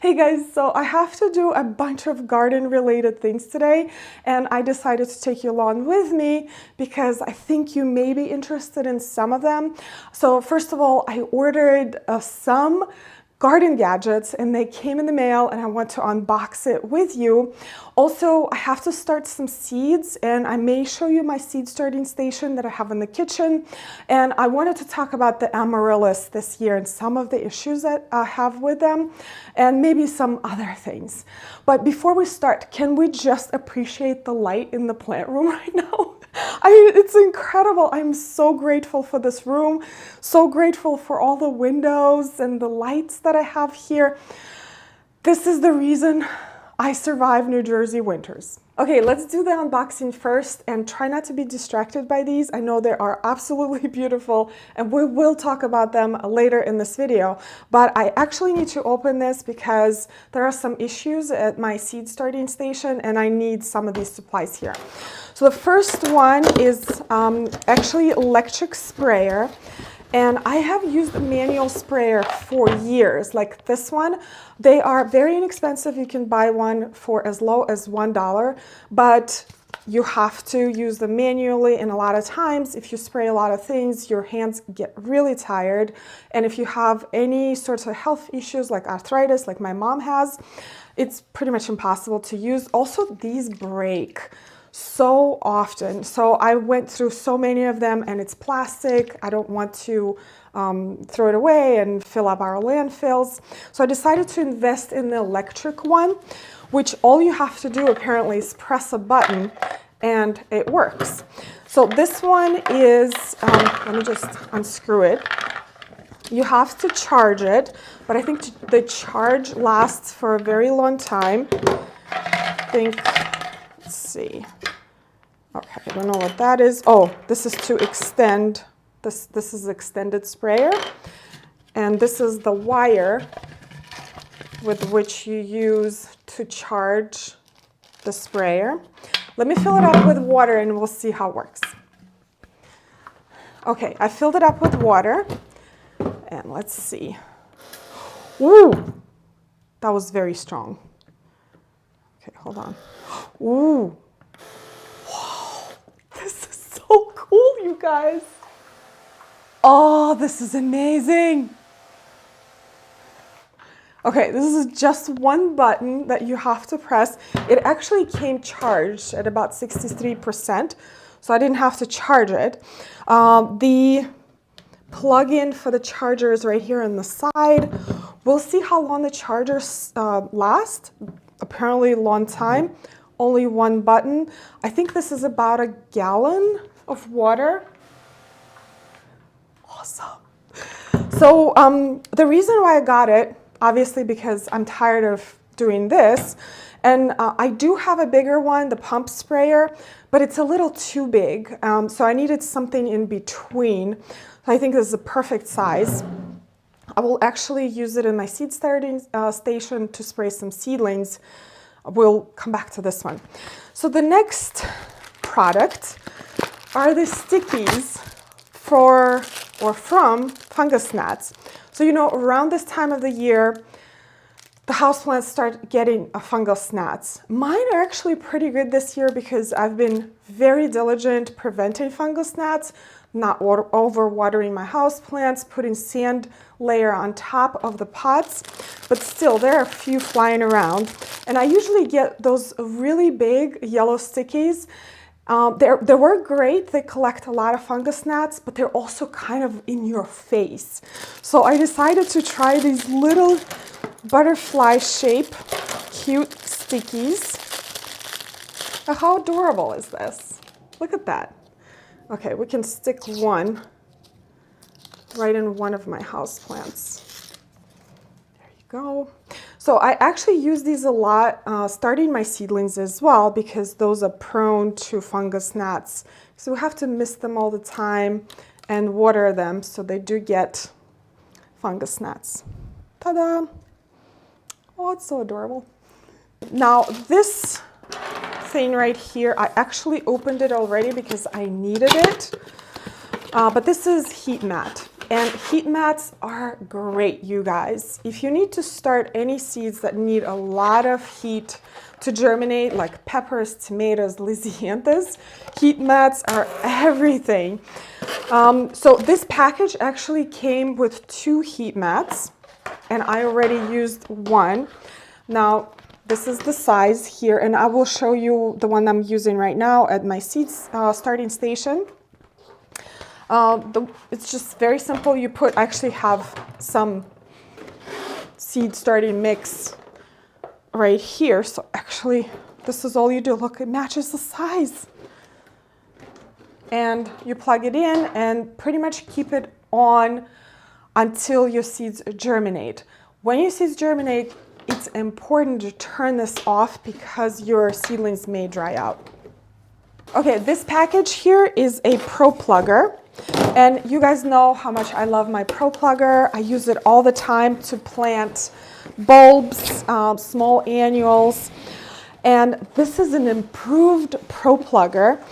Hey guys, so I have to do a bunch of garden related things today, and I decided to take you along with me because I think you may be interested in some of them. So first of all, I ordered some garden gadgets and they came in the mail and I want to unbox it with you. Also, I have to start some seeds and I may show you my seed starting station that I have in the kitchen. And I wanted to talk about the Amaryllis this year and some of the issues that I have with them and maybe some other things. But before we start, can we just appreciate the light in the plant room right now? It's incredible. I'm so grateful for this room, so grateful for all the windows and the lights that I have here. This is the reason I survive New Jersey winters. Okay, let's do the unboxing first and try not to be distracted by these. I know they are absolutely beautiful and we will talk about them later in this video, but I actually need to open this because there are some issues at my seed starting station and I need some of these supplies here. So the first one is actually electric sprayer. And I have used a manual sprayer for years, like this one. They are very inexpensive. You can buy one for as low as $1, but you have to use them manually. And a lot of times, if you spray a lot of things, your hands get really tired. And if you have any sorts of health issues like arthritis, like my mom has, it's pretty much impossible to use. Also, these break so often. So I went through so many of them and it's plastic. I don't want to throw it away and fill up our landfills. So I decided to invest in the electric one, which all you have to do apparently is press a button and it works. So this one is, let me just unscrew it. You have to charge it, but I think the charge lasts for a very long time. I think, let's see. Okay, I don't know what that is. Oh, this is to extend. This is extended sprayer. And this is the wire with which you use to charge the sprayer. Let me fill it up with water and we'll see how it works. Okay, I filled it up with water. And let's see. Ooh, that was very strong. Okay, hold on. Ooh. This is so cool, you guys. Oh, this is amazing. Okay, this is just one button that you have to press. It actually came charged at about 63%, so I didn't have to charge it. The plug-in for the charger is right here on the side. We'll see how long the chargers last. Apparently a long time. Only one button. I think this is about a gallon of water. Awesome. So the reason why I got it, obviously because I'm tired of doing this, and I do have a bigger one, the pump sprayer, but it's a little too big. So I needed something in between. I think this is a perfect size. I will actually use it in my seed starting station to spray some seedlings. We'll come back to this one. So the next product are the stickies from fungus gnats. So you know, around this time of the year, the houseplants start getting fungus gnats. Mine are actually pretty good this year because I've been very diligent preventing fungus gnats, not overwatering my houseplants, putting sand layer on top of the pots, but still there are a few flying around. And I usually get those really big yellow stickies. They were great. They collect a lot of fungus gnats, but they're also kind of in your face. So I decided to try these little butterfly shape cute stickies. How adorable is this? Look at that. Okay, we can stick one right in one of my houseplants. There you go. So I actually use these a lot starting my seedlings as well because those are prone to fungus gnats. So we have to mist them all the time and water them so they do get fungus gnats. Ta-da! Oh, it's so adorable. Now this thing right here, I actually opened it already because I needed it. But this is heat mat. And heat mats are great, you guys. If you need to start any seeds that need a lot of heat to germinate, like peppers, tomatoes, Hyacinths, heat mats are everything. So this package actually came with 2 heat mats, and I already used one. Now, this is the size here, and I will show you the one I'm using right now at my seeds starting station. It's just very simple. You actually have some seed starting mix right here. So actually, this is all you do. Look, it matches the size. And you plug it in and pretty much keep it on until your seeds germinate. When your seeds germinate, it's important to turn this off because your seedlings may dry out. Okay, this package here is a Pro Plugger. And you guys know how much I love my Pro Plugger. I use it all the time to plant bulbs, small annuals. And this is an improved Pro Plugger.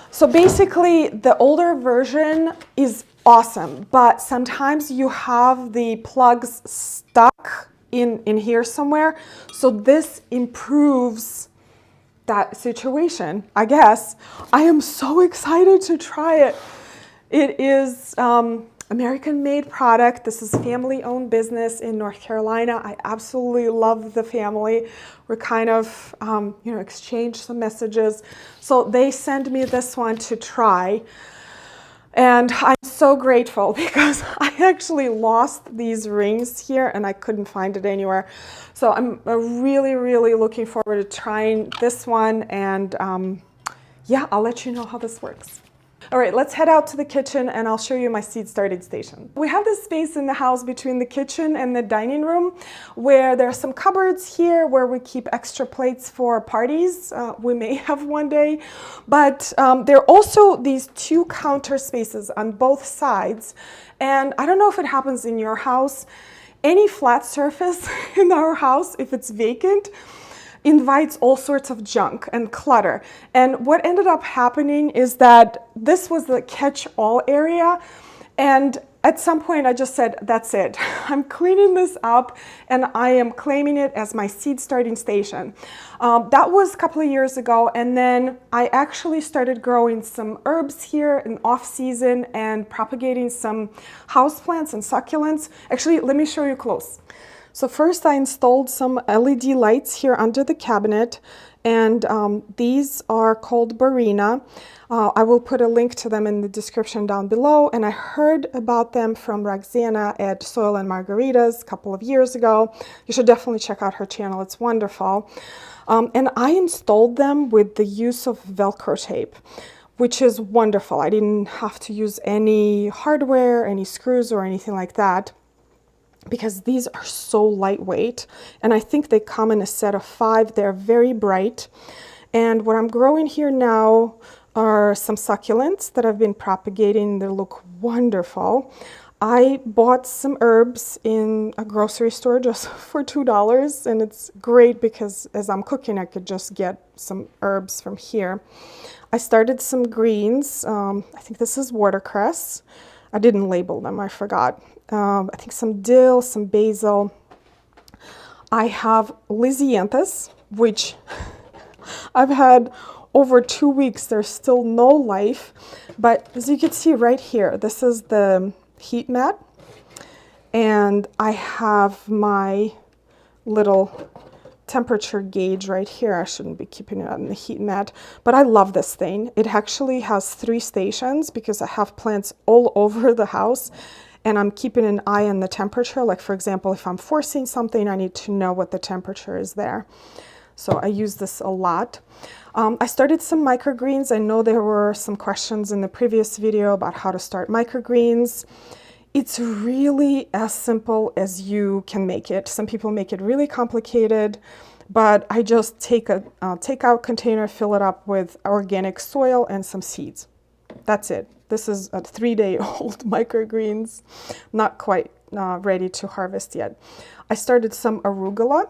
So basically, the older version is awesome, but sometimes you have the plugs stuck in here somewhere. So this improves that situation, I guess. I am so excited to try it. It is American-made product. This is family-owned business in North Carolina. I absolutely love the family. We're kind of, exchange some messages. So they send me this one to try. And I'm so grateful because I actually lost these rings here and I couldn't find it anywhere. So I'm really, really looking forward to trying this one. And yeah, I'll let you know how this works. All right, let's head out to the kitchen and I'll show you my seed starting station. We have this space in the house between the kitchen and the dining room where there are some cupboards here where we keep extra plates for parties. We may have one day, but there are also these 2 counter spaces on both sides. And I don't know if it happens in your house. Any flat surface in our house, if it's vacant, invites all sorts of junk and clutter. And what ended up happening is that this was the catch-all area. And at some point I just said, that's it. I'm cleaning this up and I am claiming it as my seed starting station. That was a couple of years ago. And then I actually started growing some herbs here in off season and propagating some houseplants and succulents. Actually, let me show you close. So first I installed some LED lights here under the cabinet, and these are called Barina. I will put a link to them in the description down below, and I heard about them from Roxana at Soil and Margaritas a couple of years ago. You should definitely check out her channel, it's wonderful. And I installed them with the use of Velcro tape, which is wonderful. I didn't have to use any hardware, any screws or anything like that, because these are so lightweight, and I think they come in a set of 5. They're very bright. And what I'm growing here now are some succulents that I've been propagating. They look wonderful. I bought some herbs in a grocery store just for $2, and it's great because as I'm cooking I could just get some herbs from here. I started some greens. I think this is watercress. I didn't label them, I forgot. I think some dill, some basil. I have Hyacinths, which I've had over 2 weeks. There's still no life, but as you can see right here, this is the heat mat, and I have my little temperature gauge right here. I shouldn't be keeping it on the heat mat, but I love this thing. It actually has 3 stations because I have plants all over the house and I'm keeping an eye on the temperature. Like for example, if I'm forcing something, I need to know what the temperature is there. So I use this a lot. I started some microgreens. I know there were some questions in the previous video about how to start microgreens. It's really as simple as you can make it. Some people make it really complicated, but I just take a takeout container, fill it up with organic soil and some seeds. That's it. This is a 3-day-old microgreens, not quite ready to harvest yet. I started some arugula,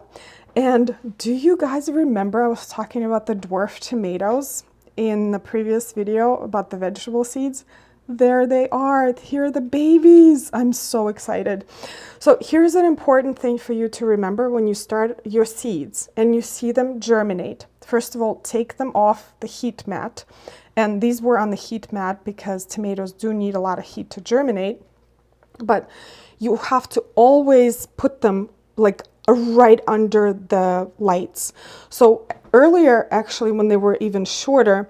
and do you guys remember I was talking about the dwarf tomatoes in the previous video about the vegetable seeds? There they are. Here are the babies. I'm so excited. So here's an important thing for you to remember when you start your seeds and you see them germinate. First of all, take them off the heat mat. And these were on the heat mat because tomatoes do need a lot of heat to germinate. But you have to always put them like right under the lights. So earlier, actually, when they were even shorter,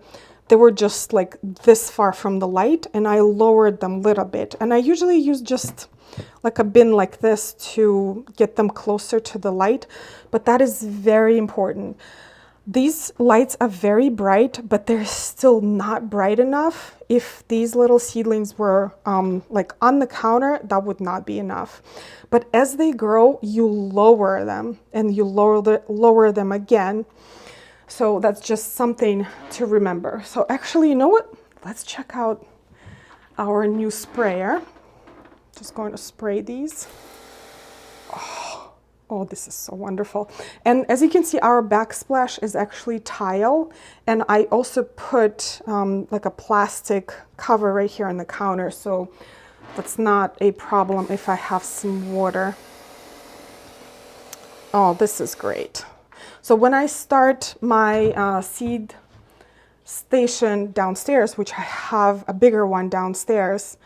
they were just like this far from the light, and I lowered them a little bit. And I usually use just like a bin like this to get them closer to the light, but that is very important. These lights are very bright, but they're still not bright enough. If these little seedlings were like on the counter, that would not be enough. But as they grow, you lower them and you lower them again. So that's just something to remember. So actually, you know what? Let's check out our new sprayer. Just going to spray these. Oh, this is so wonderful. And as you can see, our backsplash is actually tile. And I also put like a plastic cover right here on the counter. So that's not a problem if I have some water. Oh, this is great. So when I start my seed station downstairs, which I have a bigger one downstairs,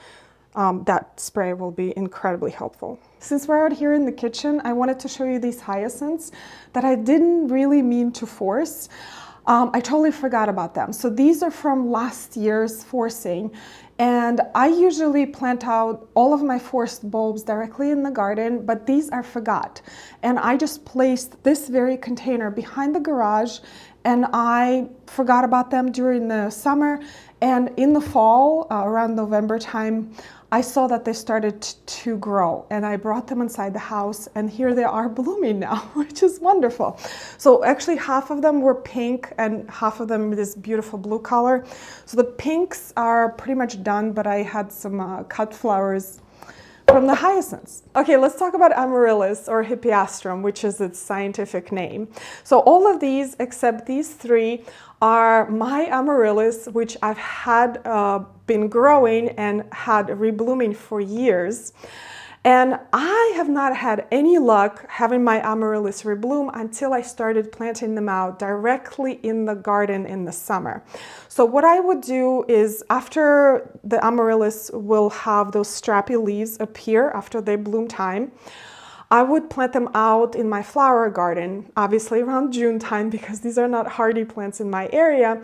that spray will be incredibly helpful. Since we're out here in the kitchen, I wanted to show you these hyacinths that I didn't really mean to force. I totally forgot about them. So these are from last year's forcing. And I usually plant out all of my forced bulbs directly in the garden, but these I forgot. And I just placed this very container behind the garage, and I forgot about them during the summer. And in the fall, around November time, I saw that they started to grow, and I brought them inside the house, and here they are blooming now, which is wonderful. So actually half of them were pink and half of them this beautiful blue color. So the pinks are pretty much done, but I had some cut flowers from the hyacinths. Okay, let's talk about Amaryllis, or Hippeastrum, which is its scientific name. So all of these, except these three, are my Amaryllis, which I've had been growing and had reblooming for years. And I have not had any luck having my Amaryllis rebloom until I started planting them out directly in the garden in the summer. So what I would do is, after the Amaryllis will have those strappy leaves appear after their bloom time, I would plant them out in my flower garden, obviously around June time, because these are not hardy plants in my area.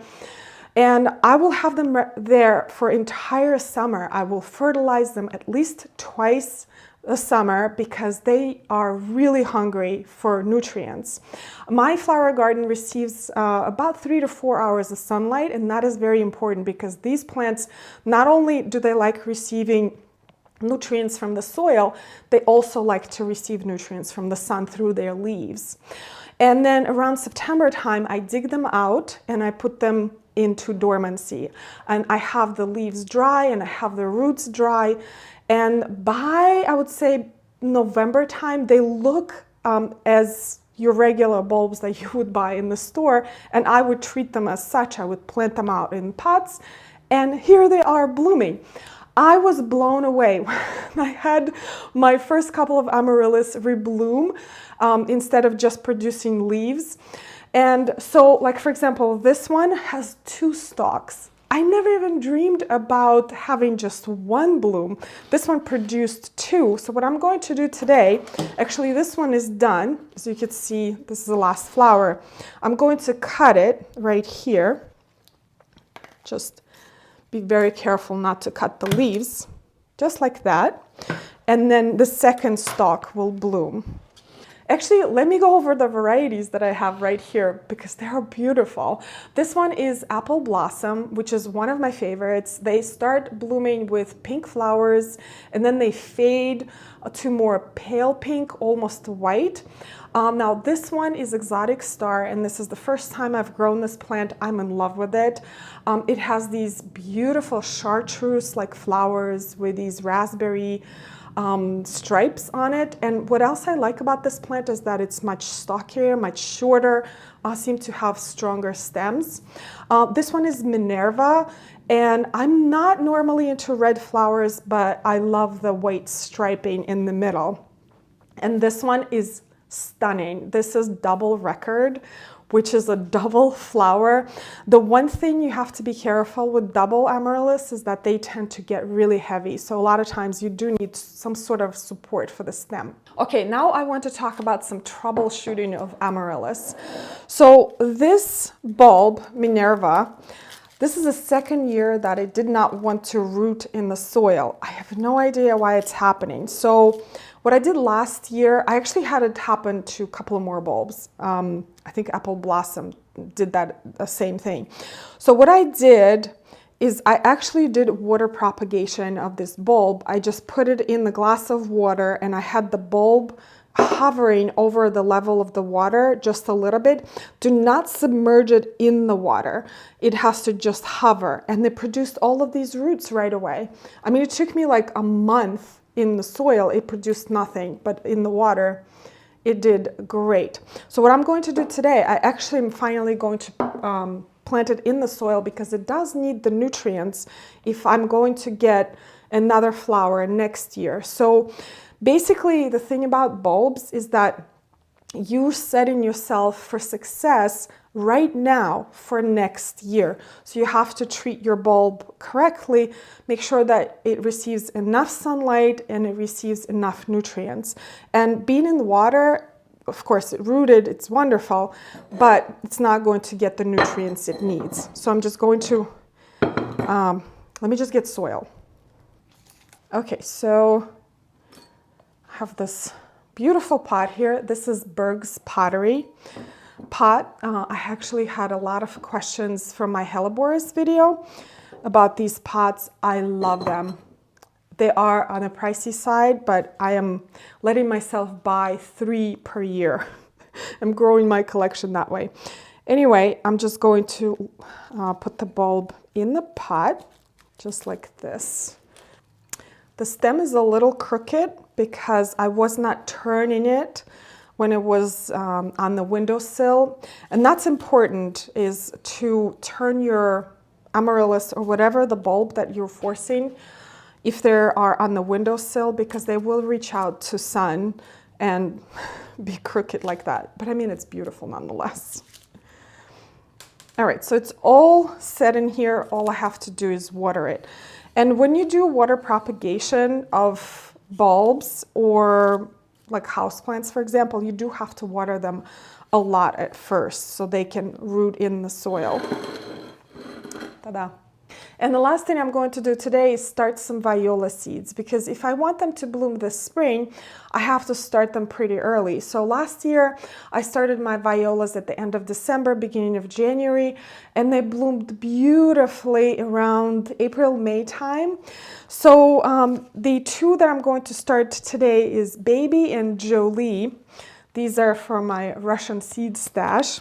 And I will have them there for entire summer. I will fertilize them at least twice a summer because they are really hungry for nutrients. My flower garden receives about 3 to 4 hours of sunlight, and that is very important because these plants, not only do they like receiving nutrients from the soil, they also like to receive nutrients from the sun through their leaves. And then around September time, I dig them out and I put them into dormancy. And I have the leaves dry and I have the roots dry. And by, I would say, November time, they look as your regular bulbs that you would buy in the store. And I would treat them as such. I would plant them out in pots. And here they are blooming. I was blown away when I had my first couple of Amaryllis rebloom instead of just producing leaves. And so, like for example, this one has 2 stalks. I never even dreamed about having just one bloom. This one produced 2. So what I'm going to do today, actually this one is done. As you can see, this is the last flower. I'm going to cut it right here. Just be very careful not to cut the leaves, just like that. And then the second stalk will bloom. Actually, let me go over the varieties that I have right here because they are beautiful. This one is Apple Blossom, which is one of my favorites. They start blooming with pink flowers and then they fade to more pale pink, almost white. Now this one is Exotic Star, and this is the first time I've grown this plant. I'm in love with it. It has these beautiful chartreuse-like flowers with these raspberry stripes on it. And what else I like about this plant is that it's much stockier, much shorter, seem to have stronger stems. This one is Minerva, and I'm not normally into red flowers, but I love the white striping in the middle. And this one is stunning. This is Double Record, which is a double flower. The one thing you have to be careful with double amaryllis is that they tend to get really heavy. So a lot of times you do need some sort of support for the stem. Okay, now I want to talk about some troubleshooting of amaryllis. So this bulb, Minerva, this is the second year that it did not want to root in the soil. I have no idea why it's happening. So what I did last year, I actually had it happen to a couple of more bulbs. I think Apple Blossom did the same thing. So what I did is I actually did water propagation of this bulb. I just put it in the glass of water and I had the bulb hovering over the level of the water just a little bit. Do not submerge it in the water. It has to just hover, and they produced all of these roots right away. I mean, it took me like a month. In the soil, it produced nothing, but in the water, it did great. So what I'm going to do today, I actually am finally going to plant it in the soil because it does need the nutrients if I'm going to get another flower next year. So basically, the thing about bulbs is that you're setting yourself for success right now for next year. So you have to treat your bulb correctly, make sure that it receives enough sunlight and it receives enough nutrients. And being in the water, of course, it rooted, it's wonderful, but it's not going to get the nutrients it needs. So I'm just going to, let me just get soil. Okay, so I have this beautiful pot here. This is Berg's Pottery pot. I actually had a lot of questions from my hellebores video about these pots. I love them. They are on the pricey side, but I am letting myself buy 3 per year. I'm growing my collection that way. Anyway, I'm just going to put the bulb in the pot, just like this. The stem is a little crooked because I was not turning it when it was on the windowsill. And that's important, is to turn your amaryllis or whatever the bulb that you're forcing if they are on the windowsill, because they will reach out to sun and be crooked like that. But I mean, it's beautiful nonetheless. All right, so it's all set in here. All I have to do is water it. And when you do water propagation of bulbs or like houseplants, for example, you do have to water them a lot at first so they can root in the soil. Ta-da. And the last thing I'm going to do today is start some viola seeds, because if I want them to bloom this spring, I have to start them pretty early. So last year, I started my violas at the end of December, beginning of January, and they bloomed beautifully around April, May time. So the 2 that I'm going to start today is Baby and Jolie. These are from my Russian seed stash.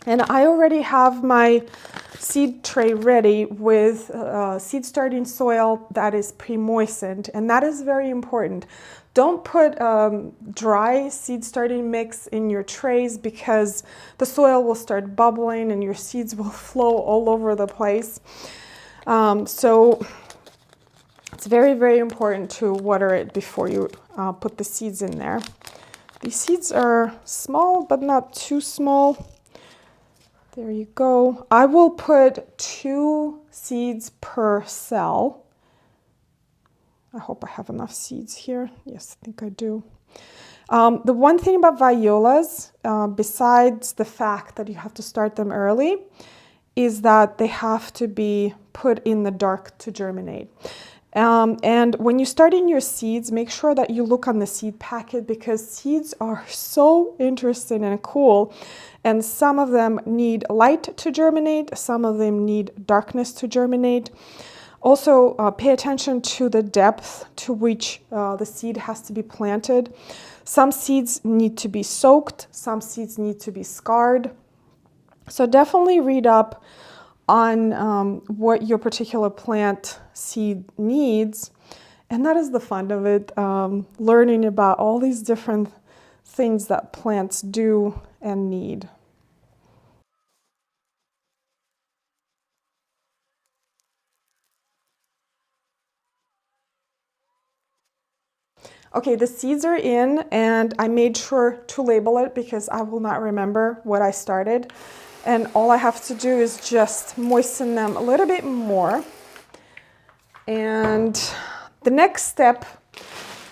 And I already have my seed tray ready with seed starting soil that is pre-moistened, and that is very important. Don't put dry seed starting mix in your trays, because the soil will start bubbling and your seeds will flow all over the place. So it's very, very important to water it before you put the seeds in there. These seeds are small, but not too small. There you go. I will put 2 seeds per cell. I hope I have enough seeds here. Yes, I think I do. The one thing about violas, besides the fact that you have to start them early, is that they have to be put in the dark to germinate. And when you're starting your seeds, make sure that you look on the seed packet, because seeds are so interesting and cool. And some of them need light to germinate. Some of them need darkness to germinate. Also, pay attention to the depth to which the seed has to be planted. Some seeds need to be soaked. Some seeds need to be scarred. So definitely read up on what your particular plant seed needs, And that is the fun of it, learning about all these different things that plants do and need. Okay, the seeds are in, and I made sure to label it because I will not remember what I started. And all I have to do is just moisten them a little bit more. And the next step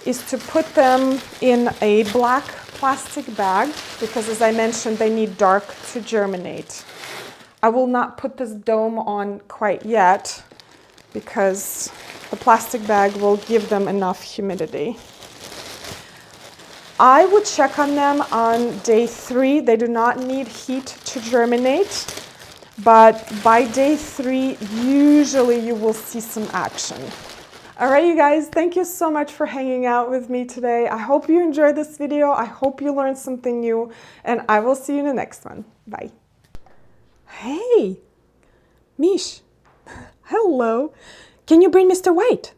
is to put them in a black plastic bag because, as I mentioned, they need dark to germinate. I will not put this dome on quite yet because the plastic bag will give them enough humidity. I would check on them on day 3. They do not need heat to germinate, but by day 3, usually you will see some action. All right, you guys, thank you so much for hanging out with me today. I hope you enjoyed this video. I hope you learned something new, and I will see you in the next one. Bye. Hey, Mish. Hello. Can you bring Mr. White?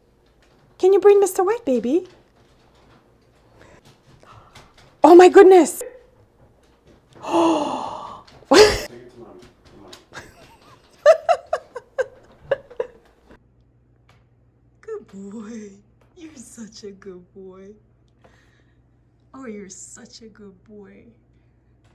Can you bring Mr. White, baby? Oh my goodness. Oh. Good boy. You're such a good boy. Oh, you're such a good boy.